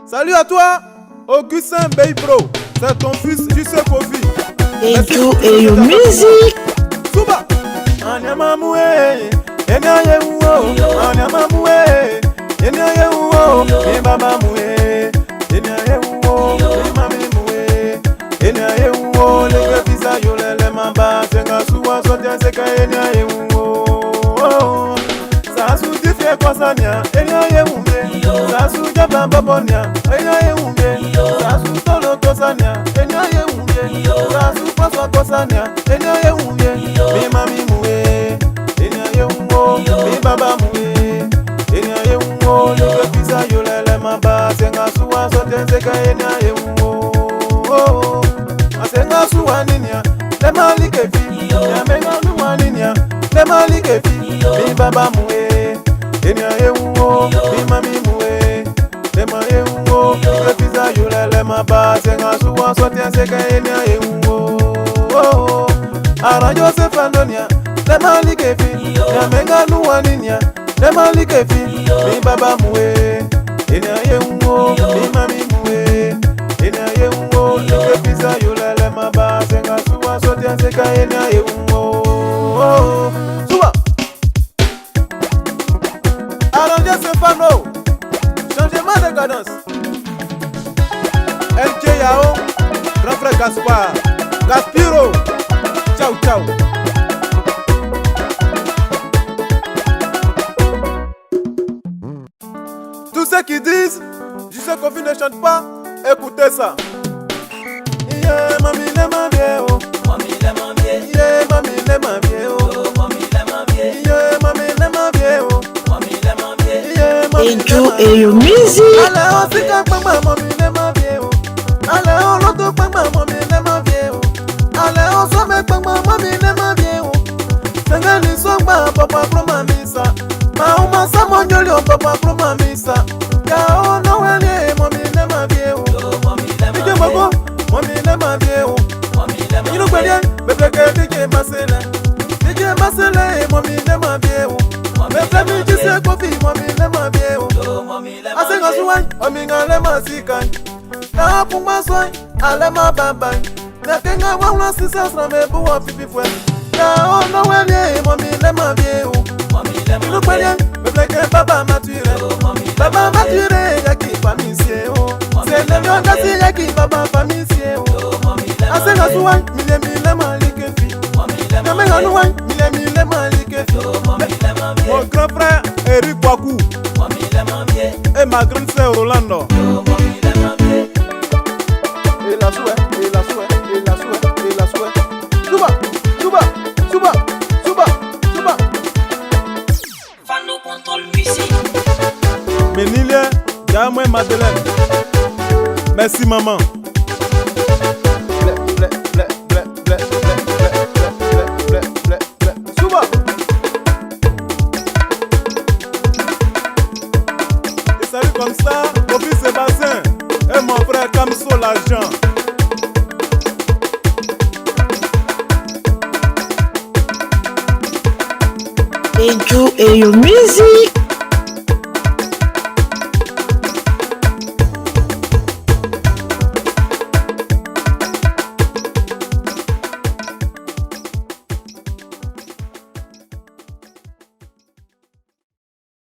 Salut à toi, Augustin Beibro. C'est ton fils Jusce Kofi. Ejo et your music. Suba. Anyamamue, enyayewo. Anyamamue, enyayewo. Emamamue, enyayewo. Emamimue, enyayewo. Le visa yolele mamba, senga suwa sotia seka enyayewo. Sasu tifie kwasanya, enyayewo. Sasu jaba babonya, enyayewo. Sasu tolo kosanya, enyayewo. Sasu paswa kosanya, enyayewo. Mi mami muwe, enyayewo. Mi baba muwe, enyayewo. Le visa yolele mamba, senga suwa sotia seka enyayewo. Asenga suwa ninya, le malike fi. Yamenga nuwa ninya, le malike fi. Mi baba muwe, enyayewo. Mi mami muwe, enyayewo. Le visa yolele mamba, senga suwa sotia seka enyayewo. Ara Joseph Andonia, le malike fi. Yamenga nuwa ninya, le malike fi. Mi baba muwe, enyayewo. Mi mami muwe, enyayewo. Le visa yolele mamba, senga suwa sotia seka enyayewo. Suba. Ara Joseph Ando, changement de cadence. LJ Yao, grand frère Gaspard, Gaspiro. Ciao, ciao. Tous ceux qui disent Jusce Kofi ne chante pas, écoutez ça. Yeah, mami le mambie, oh. Mami le mambie, Yeah, mami le mambie, oh. mami le mambie, Yeah, mami le mambie, oh. mami le mambie. Yeah, mami le Ejo mambie. et your music. Ale o sika pama mami le mambie, oh. Ale o loto pama mami le mambie, oh. Ale o some pama mami le mambie, oh. Sengani songba papa pro mamisa. Mauma samonyoli o papa pro mamisa. Ya o no wele mami le mambie, oh. Mami le Dije mambie, boko mami le mambie, oh. mami le Inu mambie, kwelien bebeke dije masele. Dije masele mami le mambie, oh. Bebe mi Jusce Kofi mami le mambie, oh. mami le Asenga mambie. suwai, ominga le masikan. Na puma swai, ale ma bambai. Na kenga wawla sisa srame buwa pipi fwe. Ya ono wele, mami le mambie ou. Mami le Inu mambie, kwenye, bebleke baba mature. mami le Baba mature, yaki famisye ou. Se le myongasi yaki baba famisye ou. mami le Asenga suwai, mile malike fi. mami le Kamenga nuwai, mile malike fi. mami le mambie, Mon grand frère Eric Wakou mami le mambie, et ma grande sœur Rolando. mami le mambie. Et la souhait, et la souhait, et la souhait, et la souhait. Suba, suba, suba, suba, suba. Fando contrôle musique. Ménilia, Gamoué Madeleine. Merci maman. Blé, blé, blé, blé, blé, blé, blé, blé, blé, blé, blé. Suba. Et salut comme ça, Kofi Sébastien et mon frère Kamso l'agent. Ejo et your music.